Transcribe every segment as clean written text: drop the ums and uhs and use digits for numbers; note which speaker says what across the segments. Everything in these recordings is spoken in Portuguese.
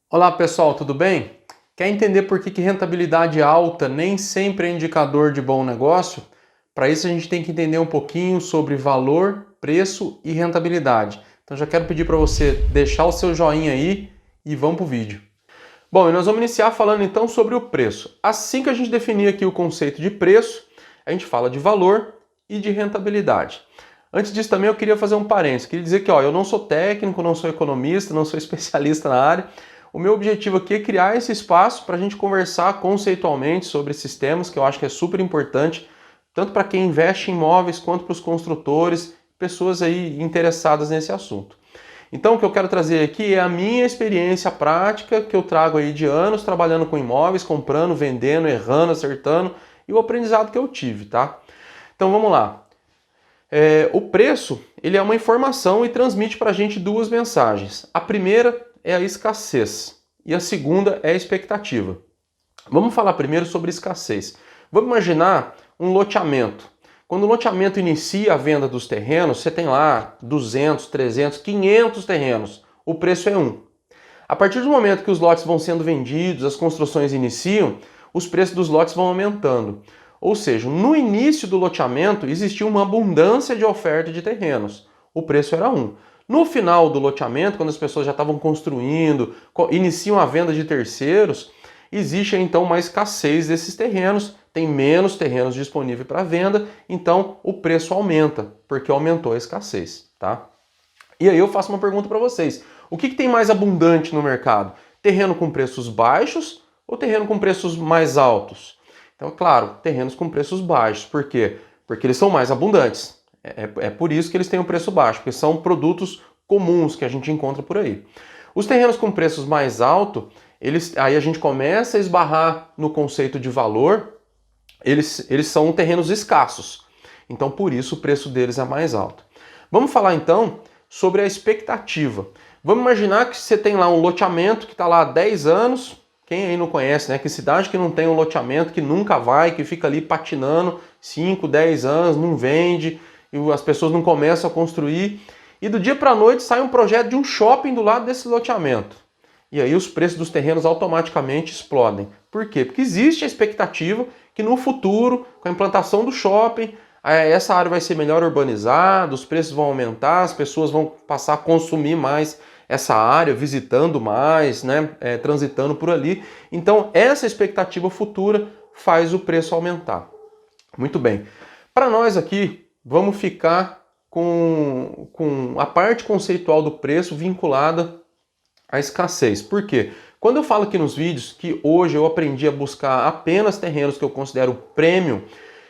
Speaker 1: Olá pessoal, tudo bem? Quer entender por que rentabilidade alta nem sempre é indicador de bom negócio? Para isso a gente tem que entender um pouquinho sobre valor, preço e rentabilidade. Então já quero pedir para você deixar o seu joinha aí e vamos para o vídeo. Bom, e nós vamos iniciar falando então sobre o preço. Assim que a gente definir aqui o conceito de preço, a gente fala de valor e de rentabilidade. Antes disso também eu queria fazer um parênteses, queria dizer que eu não sou técnico, não sou economista, não sou especialista na área. O meu objetivo aqui é criar esse espaço para a gente conversar conceitualmente sobre esses temas, que eu acho que é super importante, tanto para quem investe em imóveis quanto para os construtores, pessoas aí interessadas nesse assunto. Então o que eu quero trazer aqui é a minha experiência prática que eu trago aí de anos trabalhando com imóveis, comprando, vendendo, errando, acertando e o aprendizado que eu tive, tá? Então vamos lá. O preço, ele é uma informação e transmite para a gente duas mensagens. A primeira é a escassez e a segunda é a expectativa. Vamos falar primeiro sobre escassez. Vamos imaginar um loteamento. Quando o loteamento inicia a venda dos terrenos, você tem lá 200, 300, 500 terrenos. O preço é 1. A partir do momento que os lotes vão sendo vendidos, as construções iniciam, os preços dos lotes vão aumentando. Ou seja, no início do loteamento existia uma abundância de oferta de terrenos. O preço era 1. No final do loteamento, quando as pessoas já estavam construindo, iniciam a venda de terceiros, existe então uma escassez desses terrenos, tem menos terrenos disponíveis para venda, então o preço aumenta, porque aumentou a escassez, tá? E aí eu faço uma pergunta para vocês. O que tem mais abundante no mercado? Terreno com preços baixos ou terreno com preços mais altos? Então, claro, terrenos com preços baixos. Por quê? Porque eles são mais abundantes. É por isso que eles têm um preço baixo, porque são produtos comuns que a gente encontra por aí. Os terrenos com preços mais altos, aí a gente começa a esbarrar no conceito de valor, eles são terrenos escassos. Então, por isso, o preço deles é mais alto. Vamos falar então sobre a expectativa. Vamos imaginar que você tem lá um loteamento que está lá há 10 anos. Quem aí não conhece, né? Que cidade que não tem um loteamento, que nunca vai, que fica ali patinando 5, 10 anos, não vende, e as pessoas não começam a construir. E do dia para a noite sai um projeto de um shopping do lado desse loteamento. E aí os preços dos terrenos automaticamente explodem. Por quê? Porque existe a expectativa que no futuro, com a implantação do shopping, essa área vai ser melhor urbanizada, os preços vão aumentar, as pessoas vão passar a consumir mais essa área, visitando mais, né, transitando por ali. Então, essa expectativa futura faz o preço aumentar. Muito bem. Para nós aqui, vamos ficar com a parte conceitual do preço vinculada à escassez. Por quê? Quando eu falo aqui nos vídeos que hoje eu aprendi a buscar apenas terrenos que eu considero premium,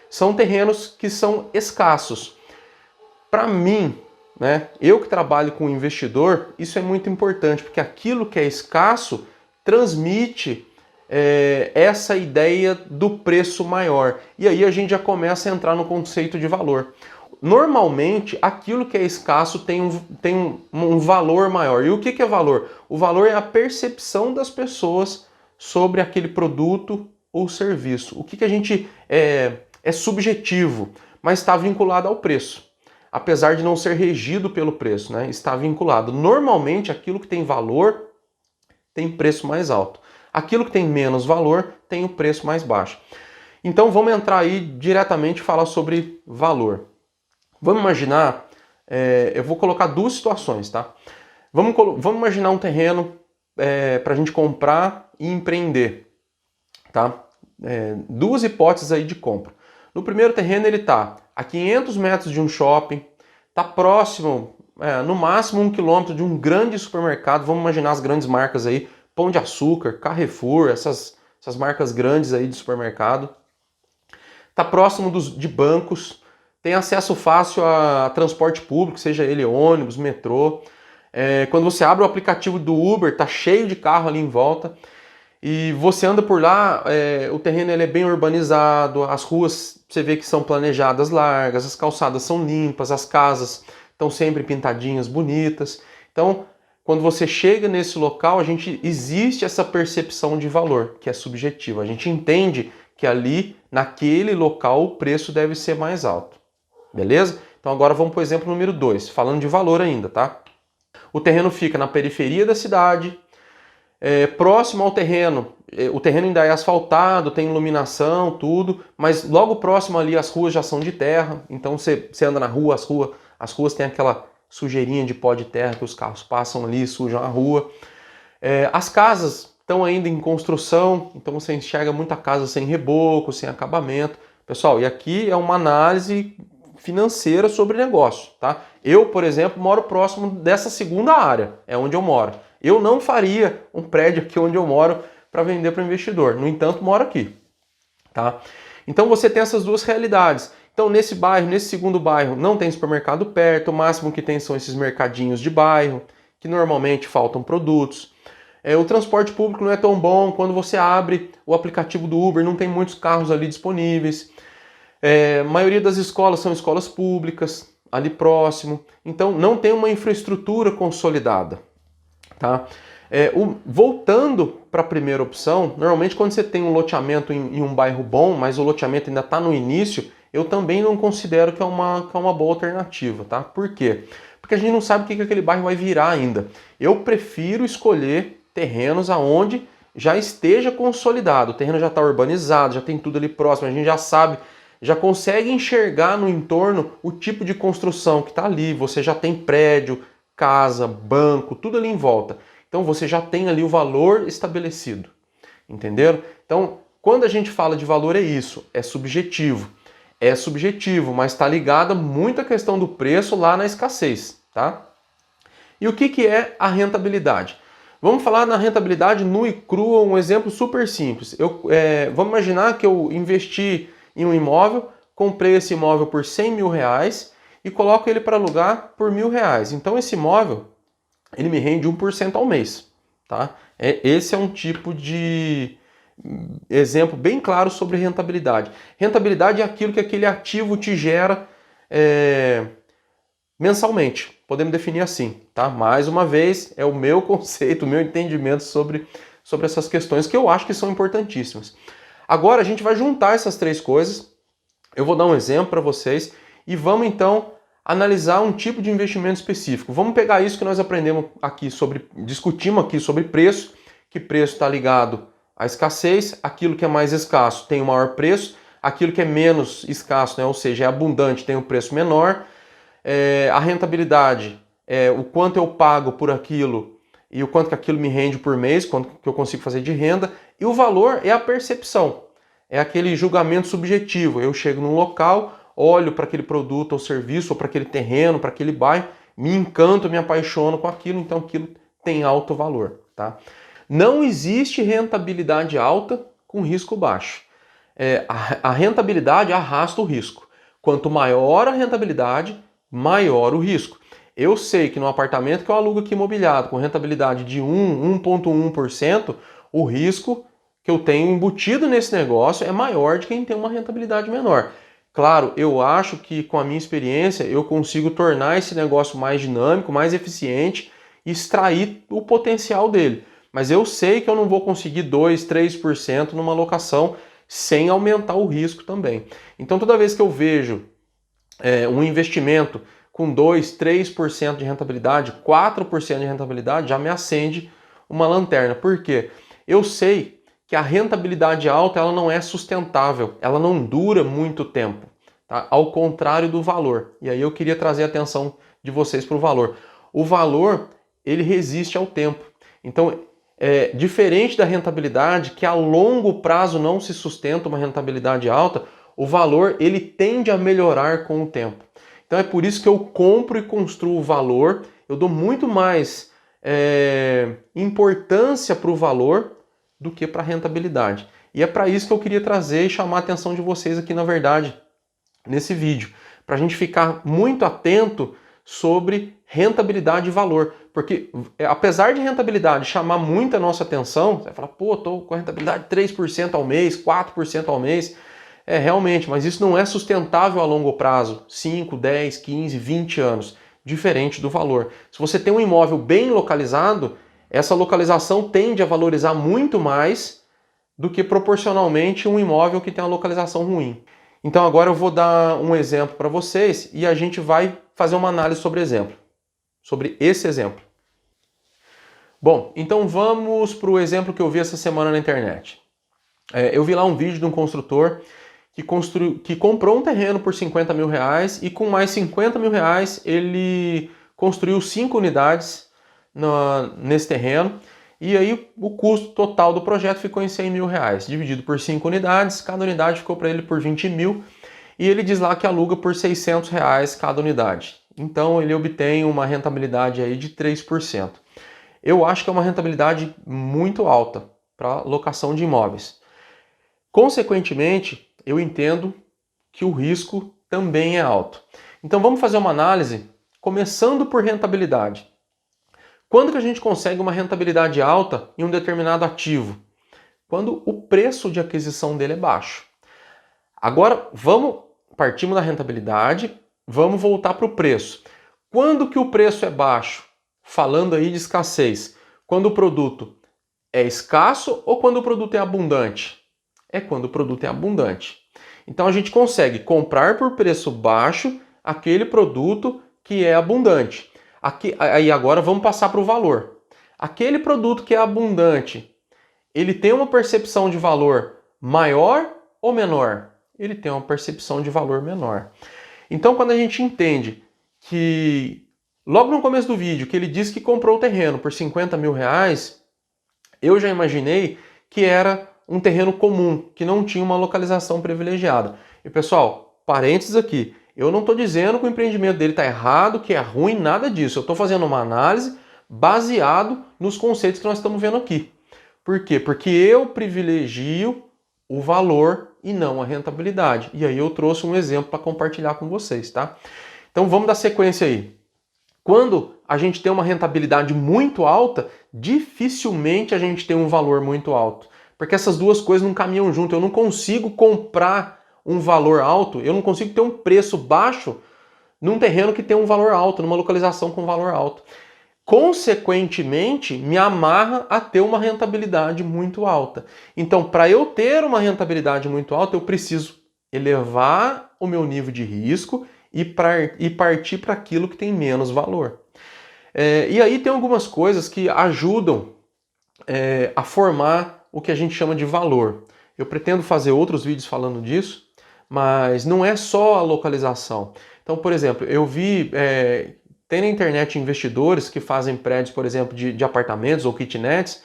Speaker 1: são terrenos que são escassos. Para mim, né, eu que trabalho com investidor, isso é muito importante, porque aquilo que é escasso transmite essa ideia do preço maior. E aí a gente já começa a entrar no conceito de valor. Normalmente, aquilo que é escasso tem um valor maior. E o que é valor? O valor é a percepção das pessoas sobre aquele produto ou serviço. O que a gente é subjetivo, mas está vinculado ao preço. Apesar de não ser regido pelo preço, né? Está vinculado. Normalmente, aquilo que tem valor tem preço mais alto. Aquilo que tem menos valor tem o preço mais baixo. Então vamos entrar aí diretamente e falar sobre valor. Vamos imaginar, eu vou colocar duas situações, tá? Vamos imaginar um terreno para a gente comprar e empreender, tá? Duas hipóteses aí de compra. No primeiro terreno ele está a 500 metros de um shopping, está próximo, no máximo 1 quilômetro de um grande supermercado. Vamos imaginar as grandes marcas aí, Pão de Açúcar, Carrefour, essas marcas grandes aí de supermercado. Está próximo de bancos, tem acesso fácil a transporte público, seja ele ônibus, metrô. Quando você abre o aplicativo do Uber, está cheio de carro ali em volta. E você anda por lá, o terreno ele é bem urbanizado, as ruas você vê que são planejadas largas, as calçadas são limpas, as casas estão sempre pintadinhas, bonitas. Então, quando você chega nesse local, existe essa percepção de valor, que é subjetiva. A gente entende que ali, naquele local, o preço deve ser mais alto. Beleza? Então agora vamos para o exemplo número 2, falando de valor ainda, tá? O terreno fica na periferia da cidade, Próximo ao terreno, o terreno ainda é asfaltado, tem iluminação, tudo, mas logo próximo ali as ruas já são de terra, então você anda na rua, as ruas têm aquela sujeirinha de pó de terra que os carros passam ali, sujam a rua. As casas estão ainda em construção, então você enxerga muita casa sem reboco, sem acabamento. Pessoal, e aqui é uma análise financeira sobre negócio, tá? Eu, por exemplo, moro próximo dessa segunda área, é onde eu moro. Eu não faria um prédio aqui onde eu moro para vender para o investidor. No entanto, moro aqui, tá? Então você tem essas duas realidades. Então nesse bairro, nesse segundo bairro, não tem supermercado perto, o máximo que tem são esses mercadinhos de bairro, que normalmente faltam produtos. O transporte público não é tão bom, quando você abre o aplicativo do Uber, não tem muitos carros ali disponíveis. A maioria das escolas são escolas públicas, ali próximo, então não tem uma infraestrutura consolidada. Tá? Voltando para a primeira opção, normalmente quando você tem um loteamento em um bairro bom, mas o loteamento ainda está no início, eu também não considero que é uma boa alternativa. Tá? Por quê? Porque a gente não sabe o que aquele bairro vai virar ainda. Eu prefiro escolher terrenos aonde já esteja consolidado, o terreno já está urbanizado, já tem tudo ali próximo, a gente já sabe, já consegue enxergar no entorno o tipo de construção que está ali, você já tem prédio, casa, banco, tudo ali em volta. Então você já tem ali o valor estabelecido, entenderam? Então, quando a gente fala de valor é isso, é subjetivo. É subjetivo, mas está ligada muito à questão do preço lá na escassez, tá? E o que é a rentabilidade? Vamos falar na rentabilidade nua e crua, um exemplo super simples. Vamos imaginar que eu investi em um imóvel, comprei esse imóvel por 100 mil reais e coloco ele para alugar por R$1.000. Então esse imóvel, ele me rende 1% ao mês. Tá? Esse é um tipo de exemplo bem claro sobre rentabilidade. Rentabilidade é aquilo que aquele ativo te gera mensalmente. Podemos definir assim, tá? Mais uma vez, é o meu conceito, o meu entendimento sobre essas questões que eu acho que são importantíssimas. Agora a gente vai juntar essas três coisas, eu vou dar um exemplo para vocês e vamos então analisar um tipo de investimento específico. Vamos pegar isso que nós aprendemos aqui discutimos aqui sobre preço, que preço está ligado à escassez, aquilo que é mais escasso tem o maior preço, aquilo que é menos escasso, né, ou seja, é abundante, tem um preço menor. A rentabilidade é o quanto eu pago por aquilo e o quanto que aquilo me rende por mês, quanto que eu consigo fazer de renda. E o valor é a percepção, é aquele julgamento subjetivo. Eu chego num local, olho para aquele produto ou serviço, ou para aquele terreno, para aquele bairro, me encanto, me apaixono com aquilo, então aquilo tem alto valor. Tá? Não existe rentabilidade alta com risco baixo. A rentabilidade arrasta o risco. Quanto maior a rentabilidade, maior o risco. Eu sei que no apartamento que eu alugo aqui imobiliado com rentabilidade de 1,1%, o risco que eu tenho embutido nesse negócio é maior de quem tem uma rentabilidade menor. Claro, eu acho que com a minha experiência eu consigo tornar esse negócio mais dinâmico, mais eficiente e extrair o potencial dele. Mas eu sei que eu não vou conseguir 2, 3% numa locação sem aumentar o risco também. Então toda vez que eu vejo um investimento com 2, 3% de rentabilidade, 4% de rentabilidade, já me acende uma lanterna. Por quê? Eu sei que a rentabilidade alta ela não é sustentável, ela não dura muito tempo, tá? Ao contrário do valor. E aí eu queria trazer a atenção de vocês para o valor. O valor, ele resiste ao tempo. Então, diferente da rentabilidade, que a longo prazo não se sustenta uma rentabilidade alta, o valor ele tende a melhorar com o tempo. Então é por isso que eu compro e construo o valor, eu dou muito mais importância para o valor do que para a rentabilidade. E é para isso que eu queria trazer e chamar a atenção de vocês aqui, na verdade, nesse vídeo. Para a gente ficar muito atento sobre rentabilidade e valor. Porque apesar de rentabilidade chamar muito a nossa atenção, você vai falar, pô, estou com a rentabilidade de 3% ao mês, 4% ao mês. Realmente, mas isso não é sustentável a longo prazo, 5, 10, 15, 20 anos, diferente do valor. Se você tem um imóvel bem localizado, essa localização tende a valorizar muito mais do que proporcionalmente um imóvel que tem uma localização ruim. Então agora eu vou dar um exemplo para vocês e a gente vai fazer uma análise sobre esse exemplo. Bom, então vamos para o exemplo que eu vi essa semana na internet. Eu vi lá um vídeo de um construtor que comprou um terreno por 50 mil reais e com mais 50 mil reais ele construiu 5 unidades nesse terreno. E aí o custo total do projeto ficou em 100 mil reais, dividido por 5 unidades, cada unidade ficou para ele por 20 mil, e ele diz lá que aluga por 600 reais cada unidade. Então ele obtém uma rentabilidade aí de 3%. Eu acho que é uma rentabilidade muito alta para locação de imóveis. Consequentemente, eu entendo que o risco também é alto. Então vamos fazer uma análise começando por rentabilidade. Quando que a gente consegue uma rentabilidade alta em um determinado ativo? Quando o preço de aquisição dele é baixo. Agora partimos da rentabilidade, vamos voltar para o preço. Quando que o preço é baixo? Falando aí de escassez. Quando o produto é escasso ou quando o produto é abundante? É quando o produto é abundante. Então a gente consegue comprar por preço baixo aquele produto que é abundante. Aí agora vamos passar para o valor. Aquele produto que é abundante, ele tem uma percepção de valor maior ou menor? Ele tem uma percepção de valor menor. Então quando a gente entende que logo no começo do vídeo que ele disse que comprou o terreno por 50 mil reais, eu já imaginei que era um terreno comum, que não tinha uma localização privilegiada. E pessoal, parênteses aqui, eu não estou dizendo que o empreendimento dele está errado, que é ruim, nada disso. Eu estou fazendo uma análise baseado nos conceitos que nós estamos vendo aqui. Por quê? Porque eu privilegio o valor e não a rentabilidade. E aí eu trouxe um exemplo para compartilhar com vocês, tá? Então vamos dar sequência aí. Quando a gente tem uma rentabilidade muito alta, dificilmente a gente tem um valor muito alto. Porque essas duas coisas não caminham junto. Eu não consigo comprar um valor alto, eu não consigo ter um preço baixo num terreno que tem um valor alto, numa localização com valor alto. Consequentemente, me amarra a ter uma rentabilidade muito alta. Então, para eu ter uma rentabilidade muito alta, eu preciso elevar o meu nível de risco e partir para aquilo que tem menos valor. E aí tem algumas coisas que ajudam a formar o que a gente chama de valor. Eu pretendo fazer outros vídeos falando disso, mas não é só a localização. Então, por exemplo, eu vi... Tem na internet investidores que fazem prédios, por exemplo, de apartamentos ou kitnets,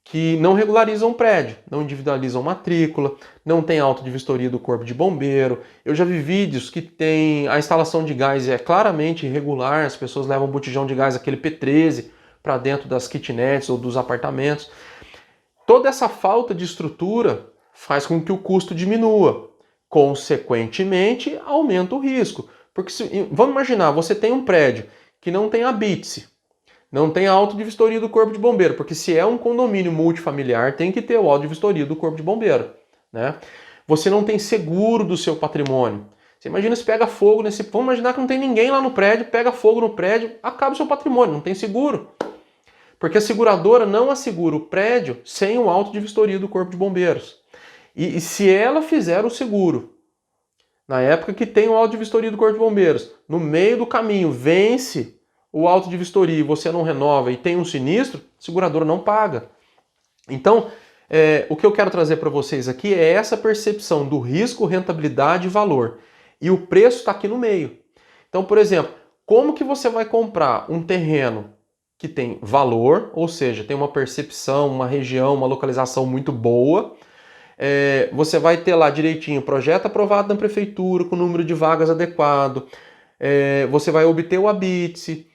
Speaker 1: que não regularizam o prédio, não individualizam matrícula, não tem auto de vistoria do corpo de bombeiro. Eu já vi vídeos que tem a instalação de gás é claramente irregular, as pessoas levam um botijão de gás, aquele P13, para dentro das kitnets ou dos apartamentos. Toda essa falta de estrutura faz com que o custo diminua. Consequentemente, aumenta o risco. Porque vamos imaginar, você tem um prédio que não tem a BITSE, não tem a auto de vistoria do corpo de bombeiro, porque se é um condomínio multifamiliar, tem que ter o auto de vistoria do corpo de bombeiro, né? Você não tem seguro do seu patrimônio. Você imagina se pega fogo nesse... Vamos imaginar que não tem ninguém lá no prédio, pega fogo no prédio, acaba o seu patrimônio, não tem seguro. Porque a seguradora não assegura o prédio sem o auto de vistoria do corpo de bombeiros. E se ela fizer o seguro, na época que tem o auto de vistoria do Corpo de Bombeiros, no meio do caminho vence o auto de vistoria e você não renova e tem um sinistro, a seguradora não paga. Então, o que eu quero trazer para vocês aqui é essa percepção do risco, rentabilidade e valor. E o preço está aqui no meio. Então, por exemplo, como que você vai comprar um terreno que tem valor, ou seja, tem uma percepção, uma região, uma localização muito boa, você vai ter lá direitinho projeto aprovado na prefeitura, com número de vagas adequado, você vai obter o ABITSE,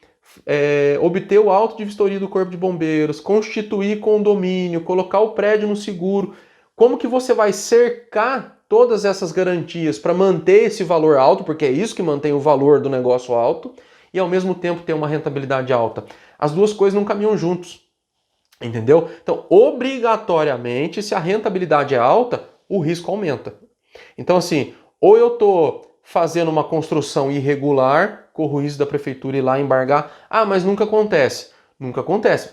Speaker 1: obter o auto de vistoria do Corpo de Bombeiros, constituir condomínio, colocar o prédio no seguro. Como que você vai cercar todas essas garantias para manter esse valor alto, porque é isso que mantém o valor do negócio alto, e ao mesmo tempo ter uma rentabilidade alta? As duas coisas não caminham juntos. Entendeu? Então, obrigatoriamente, se a rentabilidade é alta, o risco aumenta. Então, assim, ou eu estou fazendo uma construção irregular, corro o risco da prefeitura ir lá embargar. Ah, mas nunca acontece. Nunca acontece.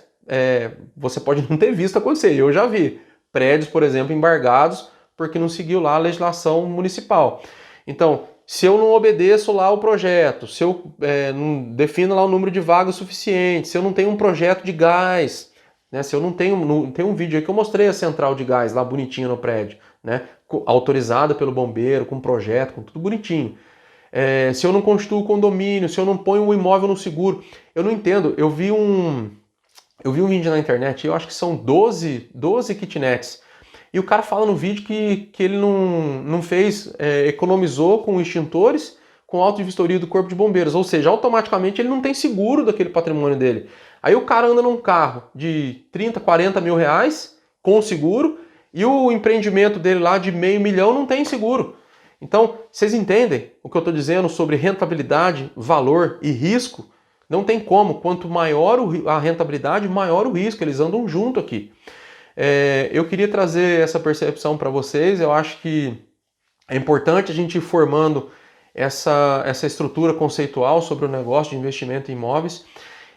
Speaker 1: Você pode não ter visto acontecer. Eu já vi prédios, por exemplo, embargados porque não seguiu lá a legislação municipal. Então, se eu não obedeço lá o projeto, se eu não defino lá o número de vagas suficiente, se eu não tenho um projeto de gás né? Se eu não tenho, tem um vídeo aí que eu mostrei a central de gás lá bonitinha no prédio, né? Autorizada pelo bombeiro, com projeto, com tudo bonitinho. Se eu não constituo condomínio, se eu não ponho o imóvel no seguro, eu não entendo. Eu vi um vídeo na internet, eu acho que são 12 kitnets. E o cara fala no vídeo que ele não fez, economizou com extintores, com auto de vistoria do Corpo de Bombeiros. Ou seja, automaticamente ele não tem seguro daquele patrimônio dele. Aí o cara anda num carro de 30, 40 mil reais com seguro e o empreendimento dele lá de $500 mil não tem seguro. Então, vocês entendem o que eu estou dizendo sobre rentabilidade, valor e risco? Não tem como. Quanto maior a rentabilidade, maior o risco. Eles andam junto aqui. Eu queria trazer essa percepção para vocês. Eu acho que é importante a gente ir formando essa estrutura conceitual sobre o negócio de investimento em imóveis.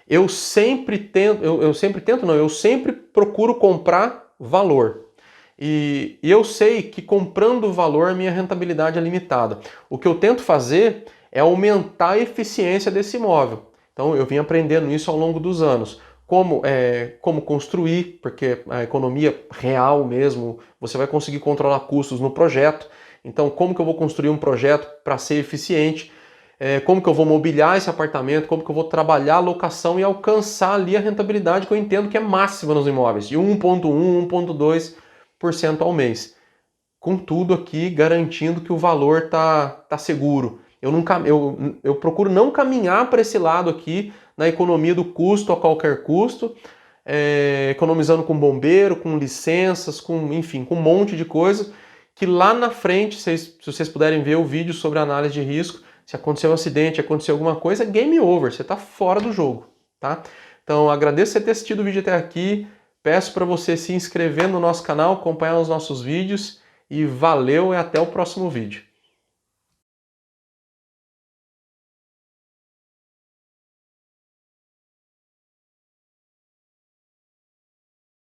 Speaker 1: Eu sempre procuro comprar valor. E eu sei que comprando valor a minha rentabilidade é limitada. O que eu tento fazer é aumentar a eficiência desse imóvel. Então eu vim aprendendo isso ao longo dos anos. Como construir, porque a economia real mesmo, você vai conseguir controlar custos no projeto. Então como que eu vou construir um projeto para ser eficiente? Como que eu vou mobiliar esse apartamento? Como que eu vou trabalhar a locação e alcançar ali a rentabilidade que eu entendo que é máxima nos imóveis, de 1,1%, 1,2% ao mês. Contudo aqui garantindo que o valor tá seguro. Eu procuro não caminhar para esse lado aqui na economia do custo a qualquer custo, economizando com bombeiro, com licenças, enfim, com um monte de coisa que lá na frente, se vocês puderem ver o vídeo sobre análise de risco, se acontecer um acidente, acontecer alguma coisa, game over, você está fora do jogo, tá? Então agradeço você ter assistido o vídeo até aqui, peço para você se inscrever no nosso canal, acompanhar os nossos vídeos e valeu e até o próximo vídeo.